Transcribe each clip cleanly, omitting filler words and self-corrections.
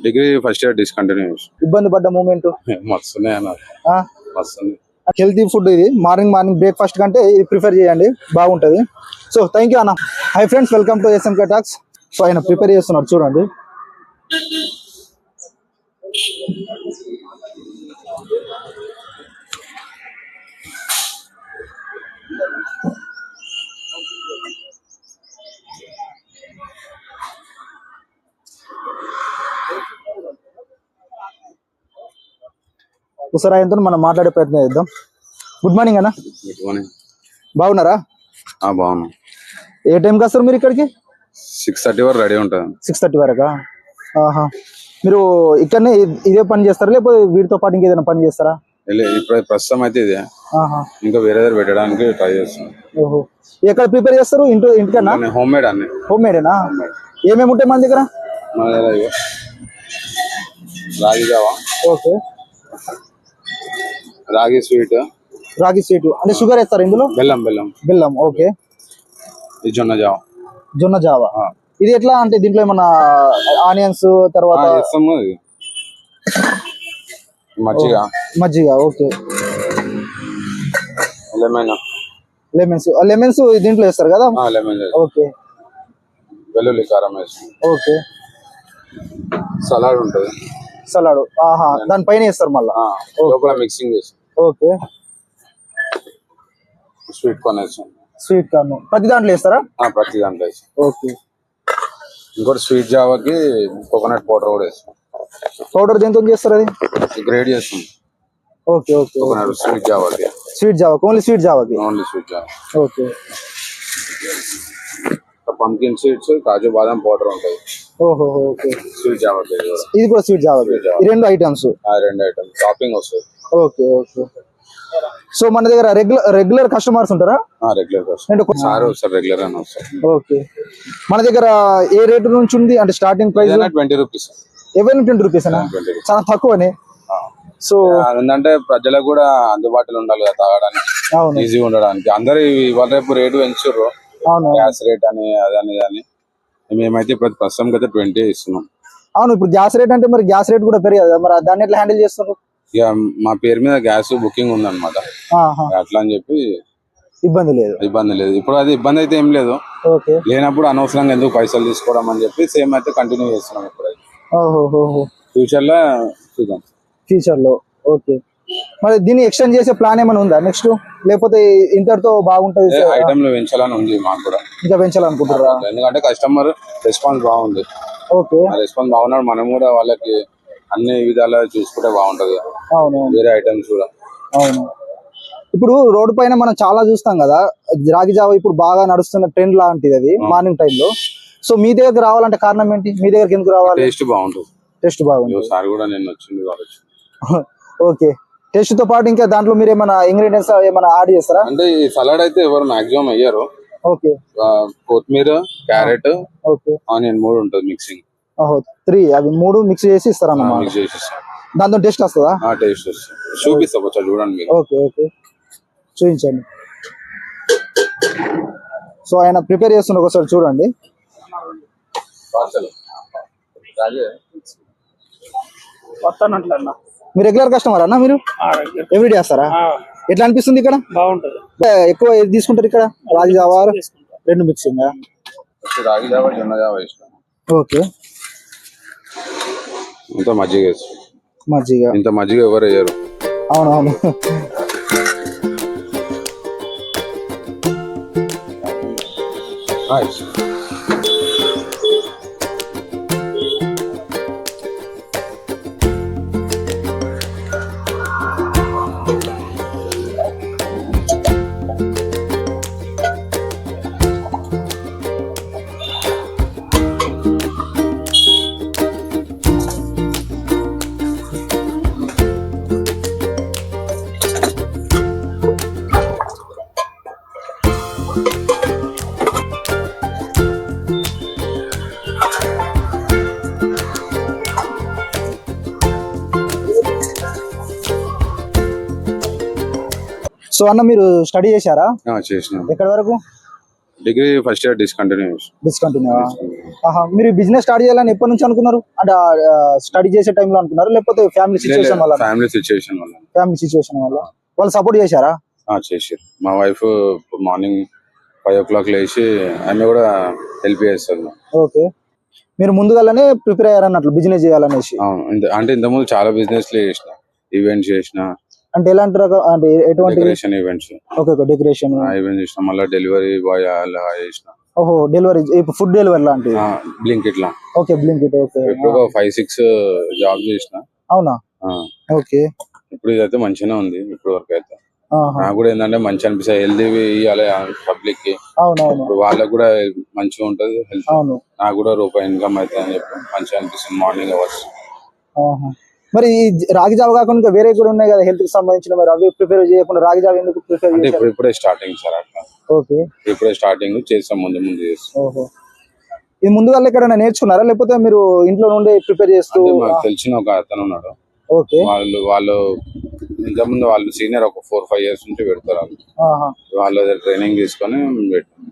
Degree first year discontinue. ఇబ్బంది పడ్డ moment? మస్తున్నాయి అన్న, మస్తుంది. హెల్తీ ఫుడ్ ఇది. మార్నింగ్ బ్రేక్ఫాస్ట్ కంటే ఇది ప్రిఫర్ చేయండి, బాగుంటుంది. సో థ్యాంక్ యూ అన్న. Hi friends, welcome to SMK talks. So ఆయన ప్రిపేర్ చేస్తున్నారు చూడండి. ఒకసారి ఆయనతో మనం మాట్లాడే ప్రయత్నం చేద్దాం. గుడ్ మార్నింగ్ అన్న. Good morning. బాగున్నారా? బాగున్నా. ఏ టైంకి వస్తారు మీరు ఇక్కడికి? 6:30 వరకు రెడీ ఉంటుంది. 6:30 వరకా? మీరు ఇక్కడనే ఇదే పని చేస్తారా, లేకపోతే వీటితో పాటు ఇంకేదైనా పని చేస్తారా? ఇప్పుడు ప్రస్తుతం అయితే ఇదే, ఇంకా వేరే దగ్గర పెట్టడానికి ట్రై చేస్తున్నాం. ఓహో, ఎక్కడ ప్రిపేర్ చేస్తారు? ఇంటికన్నా? హోమ్ మేడ్ అన్ని. హోమ్ మేడేనా? ఏమేమి ఉంటాయి మన దగ్గర? రాగి జావా. ఓకే. రాగి స్వీట్. రాగి స్వీట్ అంటే షుగర్ వేస్తారు ఇందులో? బెల్లం. ఓకే. ఇది జొన్న జావా. జొన్న జావా ఇది ఎట్లా అంటే దీంట్లో ఏమన్నా ఆనియన్స్ తర్వాత మజ్జిగ. ఓకే. లెమన్స్ దీంట్లో వేస్తారు కదా? ఓకే. వెల్లుల్లి కారం వేస్తాం. ఓకే. సలాడ్ ఉంటుంది. సలాడ్ దానిపైన వేస్తారు మళ్ళీ లోపల మిక్సింగ్ చేస్తాం. ఓకే. స్వీట్ కార్న్ వేస్తాం. స్వీట్ కార్న్ ప్రతి దాంట్లో వేస్తారా? ప్రతి దాంట్లో వేస్తాం. ఓకే. ఇంకోటి స్వీట్ జావాకి కోకోనట్ పౌడర్ కూడా వేస్తాం. పౌడర్ దేంతో చేస్తారు? అది గ్రేడ్ చేస్తాం. ఓకే. ఓకే. కోకోనట్ స్వీట్ జావాకి. ఓన్లీ స్వీట్ జావాకి. ఓకే. పంకిన్ సీడ్స్, కాజు బాదం పౌడర్ ఉంటాయి. ఓహో. ఓకే. స్వీట్ జావాకి ఇది కూడా స్వీట్ జావాకి. ఈ రెండు ఐటమ్స్ టాపింగ్ వస్తుంది. ఓకే. ఓకే. సో మన దగ్గర రెగ్యులర్ కస్టమర్స్ ఉంటారా? రెగ్యులర్ రెగ్యులర్ అని వస్తారు. ఓకే. మన దగ్గర ఏ రేటు నుంచి ఉంది అంటే స్టార్టింగ్ ప్రైస్? 20 రూపీస్. ఎవరైనా 20 రూపీస్ అనా? చాలా తక్కువనే. సో ఏంటంటే ప్రజలకు కూడా అందుబాటులో ఉండాలి కదా, తాగడానికి ఈజీగా ఉండడానికి. అందరు ఇవాళ రేపు రేటు పెంచుర్రు, గ్యాస్ రేట్ అని అదని. మేమైతే ప్రస్తుతం అయితే 20 ఇస్తున్నాం. అవును, ఇప్పుడు గ్యాస్ రేట్ అంటే మరి గ్యాస్ రేట్ కూడా పెరిగదు, మరి దాన్ని ఎట్లా హ్యాండిల్ చేస్తారు? ఇక మా పేరు మీద గ్యాస్ బుకింగ్ ఉందన్నమాట, అట్లా అని చెప్పి ఇబ్బంది లేదు. ఇప్పుడు అది ఇబ్బంది అయితే ఏం లేదు. లేనప్పుడు అనవసరంగా ఎందుకు పైసలు తీసుకోవడం అని చెప్పి సేమ్ అయితే కంటిన్యూ చేస్తున్నాం. ఇప్పుడైతే ఫ్యూచర్ లో ఓకే. మరి దీన్ని ఎక్స్టెండ్ చేసే ప్లాన్ ఏమైనా ఉందా నెక్స్ట్, లేకపోతే ఇంతటితో బాగుంటది? ఐటమ్ లో పెంచాలని ఉంది మాకు కూడా. ఇంకా పెంచాలనుకుంటారా? ఎందుకంటే కస్టమర్ రెస్పాన్స్ బాగుంది. ఓకే. రెస్పాన్స్ బాగున్నాడు, మనం కూడా వాళ్ళకి అన్ని విధాలా చూసుకుంటే బాగుంటది. అవును. వేరే ఐటమ్స్ కూడా. అవును. ఇప్పుడు రోడ్డు పైన మనం చాలా చూస్తాం కదా, రాగి జావా ఇప్పుడు బాగా నడుస్తున్న ట్రెండ్ లాంటిది అది మార్నింగ్ టైంలో. సో మీ దగ్గరకు రావాలంటే కారణం ఏంటి? మీ దగ్గరకు ఎందుకు రావాలి? టేస్ట్ బాగుంటుంది. టేస్ట్ బాగుంటుంది. సార్ కూడా నేను వచ్చింది కావచ్చు. ఓకే. టేస్ట్ తో పాటు ఇంకా దాంట్లో మీరు ఏమైనా ఇంగ్రీడియంట్స్ ఏమైనా యాడ్ చేస్తారా? అంటే ఈ సలాడ్ అయితే ఎవరు మాక్సిమం అయ్యారు. ఓకే. కొత్తిమీర, క్యారెట్, ఓకే, ఆనియన్ 3 ఉంటుంది మిక్సింగ్. 3 అవి 3 మిక్స్ చేసి ఇస్తారా? దాంతో టేస్ట్ వస్తుందా? టేస్ట్ వస్తుంది. చూపిస్తా చూడండి మీరు. ఓకే. ఓకే, చూపించండి. సో ఆయన ప్రిపేర్ చేస్తున్న ఒకసారి చూడండి. మీరు రెగ్యులర్ కస్టమర్ అన్న? మీరు ఎవ్రీడే వస్తారా? ఎట్లా అనిపిస్తుంది ఇక్కడ? బాగుంటది. ఎక్కువ ఏది తీసుకుంటారు ఇక్కడ? రాగి జావా 2 మిక్సింగ్? రాగి జావా, జొన్న జావా ఇష్టం. ఓకే. ఇంత మజ్జిగ ఎవరు వేయరు. అవునవును. సో అన్న మీరు స్టడీ చేశారా? చేసిన. ఎక్కడి వరకు? Degree first year discontinue. మీరు బిజినెస్ స్టార్ట్ చేయాలని ఎప్పటి నుంచి అనుకున్నారు? అంటే స్టడీ చేసే టైంలో అనుకున్నారు లేకపోతే ఫ్యామిలీ సిచ్యువేషన్ వల్ల? ఫ్యామిలీ సిచ్యువేషన్ వల్ల. ఫ్యామిలీ సిచ్యువేషన్ వల్ల వాళ్ళు సపోర్ట్ చేశారా? చేసారు. మా వైఫ్ మార్నింగ్ 5 o'clock లేచి ఆమె కూడా హెల్ప్ చేస్తారు. ఓకే, మీరు ముందుగానే ప్రిపేర్ అయ్యారన్నట్లు బిజినెస్ చేయాలనేసి. అవును, అంటే ఇంతకుముందు చాలా బిజినెస్ చేసిన, ఈవెంట్స్ చేసిన. అంటే ఎలాంటి రకం, అంటే ఎటువంటి decoration events? Okay, decoration event చేసిన, మళ్ళీ డెలివరీ బాయ్ అలా చేసిన. ఓహో, డెలివరీ, ఇప్పుడు ఫుడ్ డెలివరీ లాంటివి. బ్లింకిట్ లా. Okay, Blinkit. ఓకే, ఇప్పుడు 5-6 జాబ్ చేసిన. అవునా? ఓకే, ఇప్పుడు ఇదైతే మంచిగానే ఉంది ఇప్పుడు వరకు అయితే. నాకు కూడా ఏంటంటే మంచి అనిపిస్తాయి, హెల్తీ ఇవ్వాలి పబ్లిక్ కి. అవునవును, ఇప్పుడు వాళ్ళకి కూడా మంచిగా ఉంటది హెల్త్. అవును, నాకు కూడా రూపాయి ఇన్కమ్ అవుతుంది అని చెప్పి మంచిగా అనిపిస్తుంది మార్నింగ్ అవర్స్. మరి ఈ రాగి జావ కాకుండా ఇంకా వేరే కూడా ఉన్నాయి కదా హెల్త్ కి సంబంధించిన, మరి అవి ప్రిపేర్ చేయకుండా రాగి జావ ఎందుకు ప్రిపేర్ అంటే ఇప్పుడే స్టార్టింగ్ సార్ అట్లా. ఓకే, ఇప్పుడే స్టార్టింగ్ చేస్తాం, ముందు చేస్తాం. ఓహో, ఇది ముందుగా ఎక్కడైనా నేర్చుకున్నారా లేకపోతే మీరు ఇంట్లో నుండి ప్రిపేర్ చేస్తూ? మాకు తెలిసిన ఒక అతను ఉన్నాడు. ఓకే, వాళ్ళు ఇంతకుముందు వాళ్ళు సీనియర్ ఒక 4-5 years నుంచి పెడతారు. వాళ్ళ ట్రైనింగ్ తీసుకొని పెట్టాం.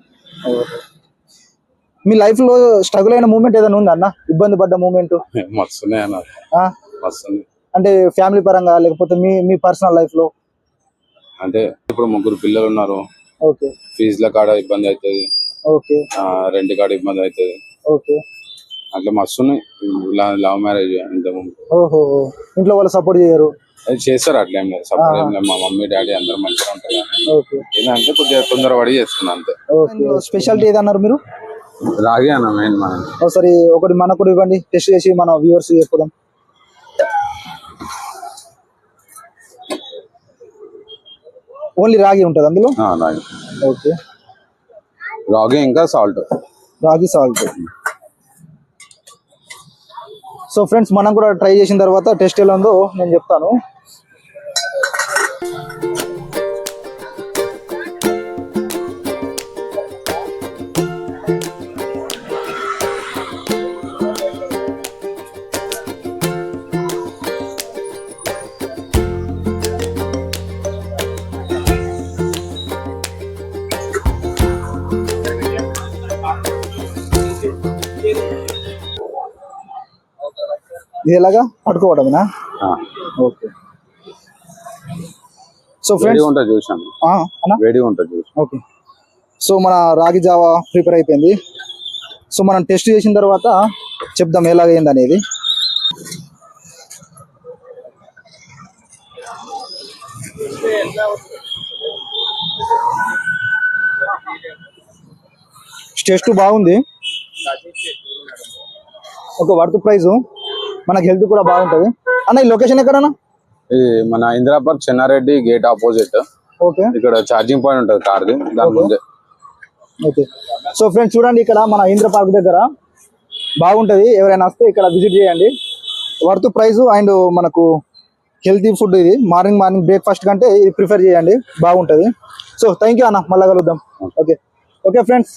మీ లైఫ్ లో స్ట్రగుల్ అయిన మూమెంట్ ఏదైనా ఉందా అన్న? ఇబ్బంది పడ్డ మూమెంట్? మస్తున్నాయి అన్న, మస్తుంది. అంటే ఫ్యామిలీ పరంగా లేకపోతే మీ పర్సనల్ లైఫ్ లో? అంటే ఇప్పుడు 3 పిల్లలు ఉన్నారు. ఓకే, ఫీజుల కాడ ఇబ్బంది అవుతుంది. ఓకే, రెంట్ కాడ ఇబ్బంది అవుతుంది. ఓకే, అట్లా మస్తున్నాయి. లవ్ మ్యారేజ్ ఇంతకుముందు. ఓహో, ఇంట్లో వాళ్ళు సపోర్ట్ చేయరు? చేస్తారు, అట్లా ఏం లేదు, సపోర్ట్ ఏం లేదు. మా మమ్మీ డాడీ అందరూ మంచిగా ఉంటారు. ఏంటంటే కొద్దిగా తొందరపడి చేస్తున్నా అంతే. స్పెషాలిటీ ఏదన్నారు మీరు? రాగి అన్న మెయిన్. మనం ఒకసారి ఒకటి మనకు కూడా ఇవ్వండి, టెస్ట్ చేసి మన వ్యూవర్స్ చెప్పుదాం. ఓన్లీ రాగి ఉంటుంది అందులో? రాగి. ఓకే, రాగి ఇంకా సాల్ట్. రాగి సాల్ట్. సో ఫ్రెండ్స్, మనం కూడా ట్రై చేసిన తర్వాత టెస్ట్ ఎలా ఉందో నేను చెప్తాను. ఇది ఎలాగా పట్టుకోవడమేనా? ఓకే, సో ఫ్రెండ్స్ ఉంటుంది చూసాను, వేడిగా ఉంటుంది చూసాను. ఓకే, సో మన రాగి జావా ప్రిపేర్ అయిపోయింది. సో మనం టెస్ట్ చేసిన తర్వాత చెప్దాం ఎలాగైంది అనేది. టేస్ట్ బాగుంది. ఒక వర్త్ ప్రైస్, మనకి హెల్త్ కూడా బాగుంటది. అన్న ఈ లొకేషన్ ఎక్కడన్నా? ఇది మన Indira park, Chennareddy gate opposite. Okay, ఇక్కడ ఛార్జింగ్ పాయింట్ ఉంటుంది కార్ది, దాని ముందే. ఓకే, సో ఫ్రెండ్స్ చూడండి, ఇక్కడ మన ఇందిరా పార్క్ దగ్గర బాగుంటది. ఎవరైనా వస్తే ఇక్కడ విజిట్ చేయండి. వర్త్ ప్రైస్ అండ్ మనకు హెల్తీ ఫుడ్. ఇది మార్నింగ్ బ్రేక్ఫాస్ట్ కంటే ఇది ప్రిఫర్ చేయండి, బాగుంటది. సో థ్యాంక్ యూ అన్న, మళ్ళీ కలుద్దాం. Okay, okay friends.